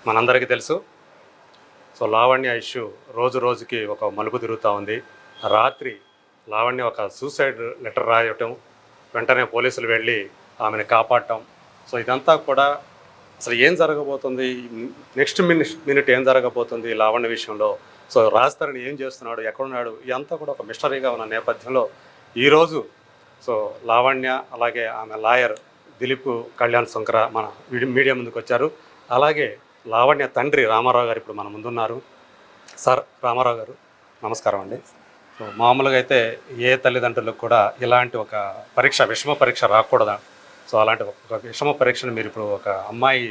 మనందరికీ తెలుసు. So Lavanya issue రోజు రోజుకి ఒక మలుపు తిరుగుతూ ఉంది. రాత్రి లావణ్య ఒక సూసైడ్ లెటర్ రాయటం, వెంటనే పోలీసులు వెళ్ళి ఆమెను కాపాడటం. సో ఇదంతా కూడా అసలు ఏం జరగబోతుంది, నెక్స్ట్ మినిట్ ఏం జరగబోతుంది లావణ్య విషయంలో, సో రాజతరణి ఏం చేస్తున్నాడు, ఎక్కడున్నాడు, ఇదంతా కూడా ఒక మిస్టరీగా ఉన్న నేపథ్యంలో ఈరోజు సో లావణ్య అలాగే ఆమె లాయర్ దిలీప్ కళ్యాణ్ శంకర మన మీడియా ముందుకు వచ్చారు. అలాగే లావణ్య తండ్రి రామారావు గారు ఇప్పుడు మన ముందున్నారు. సార్ రామారావు గారు నమస్కారం అండి. సో మామూలుగా అయితే ఏ తల్లిదండ్రులకు కూడా ఇలాంటి ఒక పరీక్ష విషమ పరీక్ష రాకూడదా, సో అలాంటి ఒక విషమ పరీక్షను మీరు ఇప్పుడు ఒక అమ్మాయి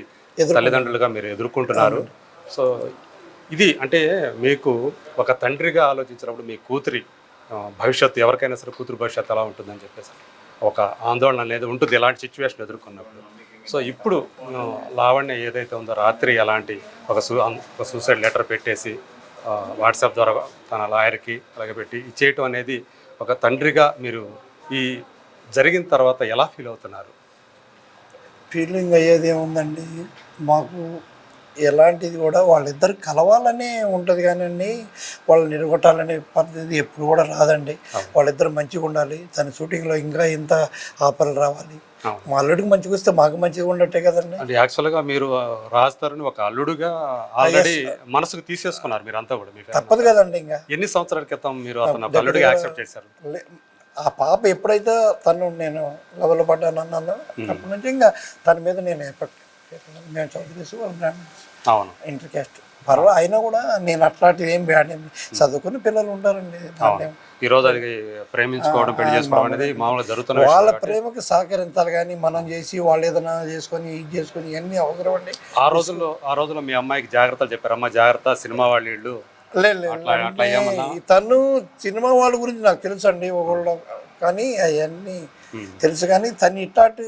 తల్లిదండ్రులుగా మీరు ఎదుర్కొంటున్నారు. సో ఇది అంటే మీకు ఒక తండ్రిగా ఆలోచించినప్పుడు మీ కూతురి భవిష్యత్తు, ఎవరికైనా సరే కూతురు భవిష్యత్తు ఎలా ఉంటుందని చెప్పేసి ఒక ఆందోళన అనేది ఉంటుంది ఇలాంటి సిచ్యువేషన్ ఎదుర్కొన్నప్పుడు. సో ఇప్పుడు లావణ్య ఏదైతే ఉందో రాత్రి అలాంటి ఒక సూసైడ్ లెటర్ పెట్టేసి వాట్సాప్ ద్వారా తన లాయర్కి అలాగే పెట్టి ఇచ్చేయటం అనేది ఒక తండ్రిగా మీరు ఈ జరిగిన తర్వాత ఎలా ఫీల్ అవుతున్నారు? ఫీలింగ్ అయ్యేది ఏముందండి, మాకు ఎలాంటిది కూడా వాళ్ళిద్దరు కలవాలనే ఉంటుంది కానండి, వాళ్ళని నిలగొట్టాలనే పద్ధతి ఎప్పుడు కూడా రాదండి. వాళ్ళిద్దరు మంచిగా ఉండాలి, తన షూటింగ్లో ఇంకా ఇంత ఆఫర్లు రావాలి, మా అల్లుడికి మంచిగా వస్తే మాకు మంచిగా ఉండట్టే కదండి. అంటే యాక్చువల్గా మీరు రాజతరణి ఒక అల్లుడుగా ఆల్రెడీ మనసుకు తీసేసుకున్నారు మీరంతా కూడా. మీకు తప్పదు కదండి. ఇంకా ఎన్ని సంవత్సరాల క్రితం మీరు అతను అల్లుడిగా యాక్సెప్ట్ చేశారు? ఆ పాప ఎప్పుడైతే నేను లెవెల్ పడ్డాను అన్నాను అప్పటి నుంచి ఇంకా తన మీద నేను ఎఫెక్ట్. మేము చౌదరీస్ వాళ్ళు బ్రాహ్మణ్స్, అవును, ఇంటర్ క్యాస్ట్ పర్వాలేదు. అయినా కూడా నేను అట్లాంటివి ఏం బ్యాడ్ చదువుకుని పిల్లలు ఉంటారండి. ఈ రోజు అది ప్రేమించుకోవడం, పెళ్లి చేసుకోవడం అనేది మామూలుగా జరుగుతున్న వాళ్ళ ప్రేమకి సహకరించాలి కానీ మనం చేసి వాళ్ళు ఏదైనా చేసుకొని ఇది చేసుకొని ఇవన్నీ అవసరం అండి. ఆ రోజుల్లో మీ అమ్మాయికి జాగ్రత్తలు చెప్పారు, అమ్మ జాగ్రత్త సినిమా వాళ్ళ ఇళ్ళు తను సినిమా వాళ్ళ గురించి నాకు తెలుసు అండి ఒకళ్ళు, కానీ అవన్నీ తెలుసు. కానీ తను ఇట్లాంటి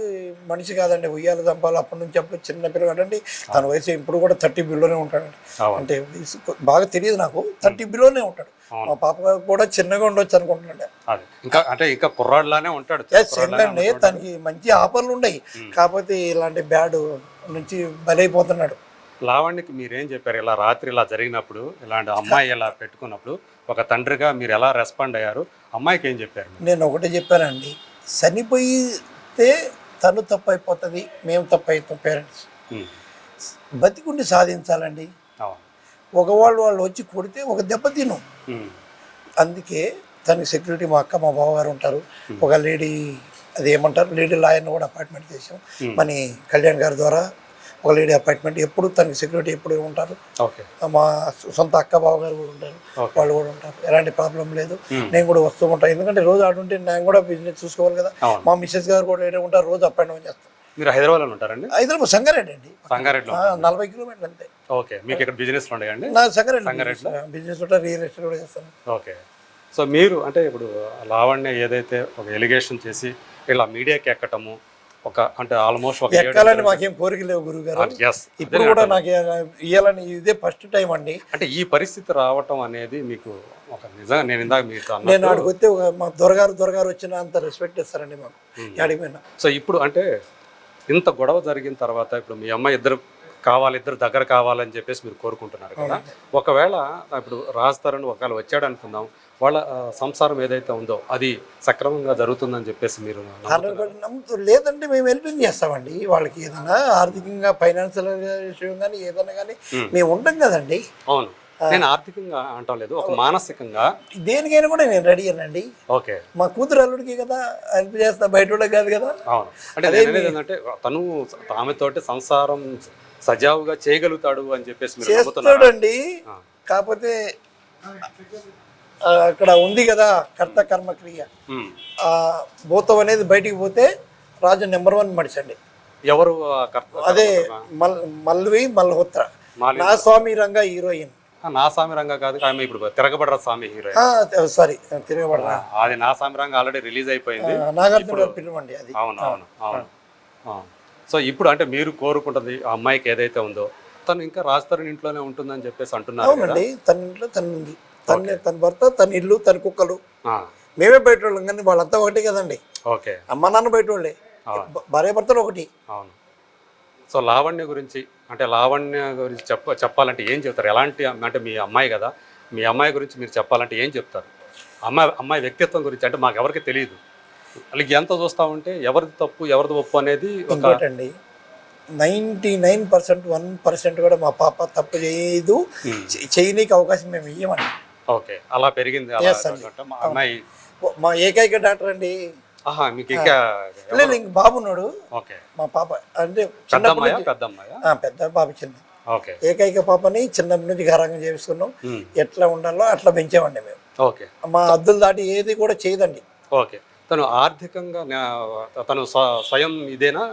మనిషి కాదండి. ఉయ్యాల దంపాలు అప్పటి నుంచి అప్పుడు చిన్న పిల్లగాడు అండి. తన వయసు ఇప్పుడు కూడా 30 బిలోనే ఉంటాడండి. అంటే వయసు బాగా తెలియదు నాకు, 30 బిలోనే ఉంటాడు. మా పాప కూడా చిన్నగా ఉండొచ్చు అనుకుంటున్నాడు. ఇంకా అంటే ఇంకా కుర్రాడులానే ఉంటాడు. చిన్నండి, తనకి మంచి ఆఫర్లు ఉన్నాయి, కాకపోతే ఇలాంటి బ్యాడ్ నుంచి బలైపోతున్నాడు. లావణ్యకి మీరేం చెప్పారు ఇలా రాత్రి ఇలా జరిగినప్పుడు, ఇలాంటి అమ్మాయి ఇలా పెట్టుకున్నప్పుడు ఒక తండ్రిగా మీరు ఎలా రెస్పాండ్ అయ్యారు? అమ్మాయికి ఏం చెప్పారు? నేను ఒకటే చెప్పానండి, చనిపోయితే తను తప్పు అయిపోతుంది, మేము తప్పు అవుతాం పేరెంట్స్. బతికుండి సాధించాలండి. వాళ్ళు వచ్చి కొడితే ఒక దెబ్బ తిను. అందుకే తనకి సెక్యూరిటీ మా అక్క మా బావగారు ఉంటారు. ఒక లేడీ అది ఏమంటారు లేడీ లాయర్ని కూడా అపాయింట్మెంట్ చేసాం మన కళ్యాణ్ గారి ద్వారా. ఒక లేడీ అపాయింట్మెంట్, ఎప్పుడు తనకి సెక్యూరిటీ ఎప్పుడు ఉంటారు. మా సొంత అక్క బావగారు కూడా ఉంటారు, వాళ్ళు కూడా ఉంటారు. ఎలాంటి ప్రాబ్లం లేదు. నేను కూడా వస్తూ ఉంటాను, ఎందుకంటే రోజు ఆడుంటే నేను కూడా బిజినెస్ చూసుకోవాలి కదా. మా మిస్సెస్ గారు కూడా ఏదో ఉంటారు, రోజు అప్ అండ్ డౌన్ చేస్తాను. మీరు హైదరాబాద్లో ఉంటారండి? హైదరాబాద్ సంగారెడ్డి అండి. 40 కిలోమీటర్లు అంతే. ఓకే, మీకు ఇక్కడ బిజినెస్ ఉన్నాయండి? నా సంగారెడ్డి బిజినెస్ ఉంటా, రియల్ ఎస్టేట్ కూడా చేస్తాను. ఓకే, సో మీరు అంటే ఇప్పుడు లావణ్య ఏదైతే ఒక ఎలిగేషన్ చేసి ఇలా మీడియాకి ఎక్కటము, ఒక అంటే ఆల్మోస్ట్ ఒక ఎక్కాలని మాకేం కోరిక లేవు గురువు గారు. ఇప్పుడు కూడా నాకు ఇవ్వాలని ఇదే ఫస్ట్ టైం అండి. అంటే ఈ పరిస్థితి రావటం అనేది మీకు ఒక నిజంగా నేను ఇందాక మీతో నేను ఆడికి వస్తే మా దొరగారు వచ్చిన అంత రెస్పెక్ట్ ఇస్తారండి మాకు ఆడిపోయినా. సో ఇప్పుడు అంటే ఇంత గొడవ జరిగిన తర్వాత ఇప్పుడు మీ అమ్మాయి ఇద్దరు దగ్గర కావాలని చెప్పేసి మీరు కోరుకుంటున్నారు కదా. ఒకవేళ ఇప్పుడు రాజతరణి ఒకవేళ వచ్చాడు అనుకుందాం, వాళ్ళ సంసారం ఏదైతే ఉందో అది సక్రమంగా జరుగుతుందని చెప్పేసి మీరు లేదంటే మేము హెల్పింగ్ చేస్తామండి వాళ్ళకి. ఏదైనా ఆర్థికంగా ఫైనాన్షియల్ విషయం కానీ ఏదైనా కానీ మేము ఉంటాం కదండి. అవును, నేను ఆర్థికంగా అంటాం లేదు, ఒక మానసికంగా దేనికైనా కూడా నేను రెడీ అనండి. ఓకే, మా కూతురు అల్లుడికి కదా హెల్ప్ చేస్తా, బయట కూడా కాదు కదా. అవును, అంటే ఏంటంటే తను ఆమెతోటి సంసారం సజావుగా చేయగలుగుతాడు అని చెప్పేసి చేస్తాడండి. కాకపోతే అక్కడ ఉంది కదా కర్త కర్మక్రియ, భూతం అనేది బయటికి పోతే రాజు నెంబర్ 1 మడిచండి. ఎవరు? అదే మల్హోత్రా, నా స్వామి రంగా హీరోయిన్. నా స్వామి రంగా కాదు, ఆమె ఇప్పుడు తిరగబడ్ర స్వామి హీరోయిన్. సారీ, తిరగబడ్ర అది నా స్వామి రంగా ఆల్రెడీ రిలీజ్ అయిపోయింది. నాగార్జున పిలవండి అది. అవును. సో ఇప్పుడు అంటే మీరు కోరుకుంటుంది ఆ అమ్మాయికి ఏదైతే ఉందో తను ఇంకా రాజతరణి ఇంట్లోనే ఉంటుందని చెప్పేసి అంటున్నారు. అవునండి, తన ఇంట్లో తను ఉంది, తన భర్త, తన ఇల్లు, తన కుక్కలు. మేమే బయట వాళ్ళం కానీ వాళ్ళంతా ఒకటి కదండి. ఓకే, అమ్మ నాన్న బయట వాళ్ళే, భార్య భర్తలు ఒకటి. అవును. సో లావణ్య గురించి చెప్పాలంటే ఏం చెప్తారు? ఎలాంటి అంటే మీ అమ్మాయి కదా, మీ అమ్మాయి గురించి మీరు చెప్పాలంటే ఏం చెప్తారు? అమ్మాయి వ్యక్తిత్వం గురించి అంటే మాకు ఎవరికి తెలియదు. వాళ్ళకి ఎంత చూస్తూ ఉంటే ఎవరిది తప్పు ఎవరిది ఒప్పు అనేది ఇంకోటండి 99% 1% కూడా మా పాప తప్పు చేయదు, చేయనీకి అవకాశం మేము ఇవ్వమండి. ఓకే, అలా పెరిగింది. Yes అండి. మా అమ్మాయి మా ఏకైక డాక్టర్ అండి. మీకు ఇంకా లేదు, ఇంక బాబు ఉన్నాడు. ఓకే, మా పాప అంటే పెద్దమ్మాయా? పెద్ద పాప చిన్న. ఓకే, ఏకైక పాపని చిన్నప్పటి నుంచి గారంగా చేసుకున్నాం. ఎట్లా ఉండాలో అట్లా పెంచామండి మేము. ఓకే, మా అద్దులు దాటి ఏది కూడా చేయదండి. ఓకే. తను ఆర్థికంగా తను స్వయం ఇదేనా,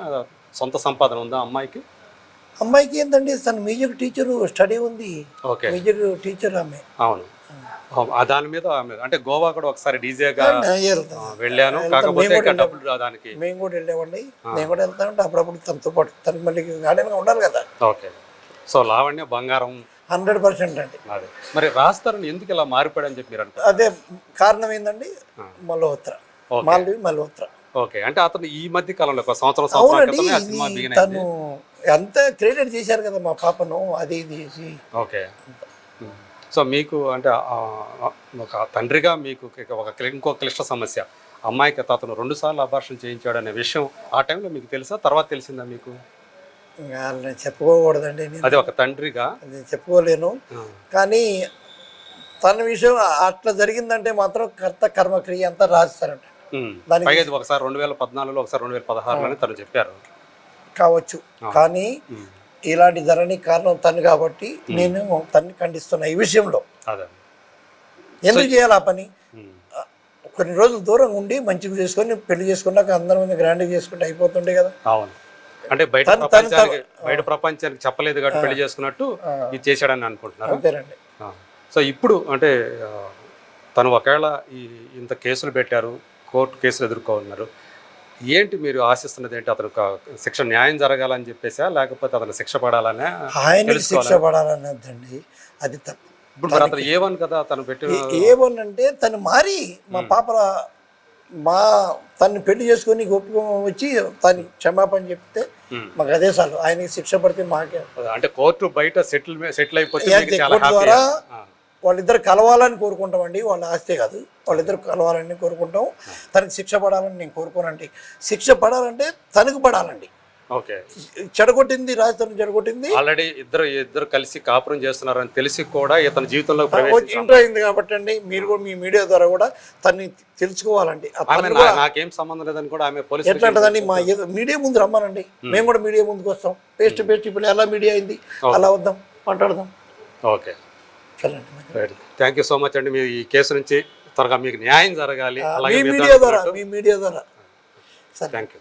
సొంత సంపాదన ఉందా అమ్మాయికి? అమ్మాయికి ఏంటండి, తను మ్యూజిక్ టీచరు, స్టడీ ఉంది. ఓకే, మ్యూజిక్ టీచర్ ఆమె. అవును. దాని మీద అంటే గోవా కూడా ఒకసారి డీజేగా వెళ్ళాను, కాకపోతే డబ్బులు దానికి మేము కూడా వెళ్ళేవాడి. నేను కూడా వెళ్తానంటే అప్పుడప్పుడు తనతో పాటు, తనకు మళ్ళీ గార్డెన్గా ఉండాలి కదా. ఓకే, సో లావణ్య బంగారం 100% అండి. అదే మరి రాస్తారని ఎందుకు ఇలా మారిపోయాడని చెప్పి మీరు అనుకుంటారు? అదే కారణం ఏంటండి, మల్హోత్రా, మాల్వి మల్హోత్రా. ఓకే, అంటే అతను ఈ మధ్య కాలంలో ఒక సంవత్సరం అవునండి, సినిమా తను ఎంత క్రెడిట్ చేశారు కదా మా పాపను, అది ఇది. ఓకే, సో మీకు అంటే ఒక తండ్రిగా మీకు ఇంకో క్లిష్ట సమస్య, అమ్మాయికి అతను 2 సార్లు అబార్షన్ చేయించాడు అనే విషయం ఆ టైంలో మీకు తెలుసా, తర్వాత తెలిసిందా మీకు? నేను చెప్పుకోకూడదండి, అది ఒక తండ్రిగా నేను చెప్పుకోలేను. కానీ తన విషయం అట్లా జరిగిందంటే మాత్రం కర్త కర్మక్రియ అంతా రాస్తారంట. పైగా ఒకసారి 2014లో ఒకసారి 2016లోనే తను చెప్పారు కావచ్చు. కానీ ఇలాంటి ధరని కారణం తను కాబట్టి నేను తన్ని ఖండిస్తున్నా ఈ విషయంలో. ఎందుకు చేయాలి ఆ పని? కొన్ని రోజులు దూరంగా ఉండి మంచిగా చేసుకొని పెళ్లి చేసుకున్నాక అందరి మంది గ్రాండ్గా చేసుకుంటే అయిపోతుండే కదా. అవును, అంటే బయట ప్రపంచానికి చెప్పలేదు కాబట్టి పెళ్లి చేసుకున్నట్టు ఇది చేశాడని అనుకుంటున్నారు. అంతేనండి. సో ఇప్పుడు అంటే తను ఒకవేళ ఇంత కేసులు పెట్టారు, కోర్టు కేసులు ఎదుర్కోన్నారు, ఏంటి మీరు ఆశిస్తున్నది ఏంటి? అతను శిక్ష న్యాయం జరగాలని చెప్పేసా, లేకపోతే అతను శిక్ష పడాలనే? ఆయన శిక్ష పడాలన్నదండి, అది తప్పు. ఇప్పుడు మరి అతను A1 కదా తను పెట్టిన. A1 అంటే తను మారి మా పాప తను పెళ్లి చేసుకొని ఒప్పుకొని వచ్చి తను క్షమాపణ చెప్తే మాకు అదే చాలు. ఆయనకి శిక్ష పడితే మాకే. అంటే కోర్టు బయట సెటిల్ అయిపోతే కోర్టు ద్వారా వాళ్ళిద్దరు కలవాలని కోరుకుంటామండి. వాళ్ళ ఆస్తే కాదు, వాళ్ళిద్దరు కలవాలని కోరుకుంటాం. తనకి శిక్ష పడాలని నేను కోరుకోనండి. శిక్ష పడాలంటే తనకు పడాలండి. ఓకే, చెడగొట్టింది రాజధాని, చెడగొట్టింది. ఆల్రెడీ ఇద్దరు కలిసి కాపురం చేస్తున్నారని తెలిసి కూడా ఇతని జీవితంలో ఇంటర్ అయింది కాబట్టి అండి, మీరు కూడా మీ మీడియా ద్వారా కూడా తన్ని తెలుసుకోవాలండి. నాకేం సంబంధం లేదని కూడా ఆమె పోలీసు ఎట్లా అంటదండి, మా మీడియా ముందు రమ్మనండి, మేము కూడా మీడియా ముందుకు వస్తాం. ఫేస్ టు ఫేస్ ఇప్పుడు ఎలా మీడియా అయింది అలా వద్దాం, మాట్లాడదాం. Okay, thank you so much అండి. మీరు ఈ కేసు నుంచి త్వరగా మీకు న్యాయం జరగాలి. మీ మీడియా ద్వారా థ్యాంక్ యూ.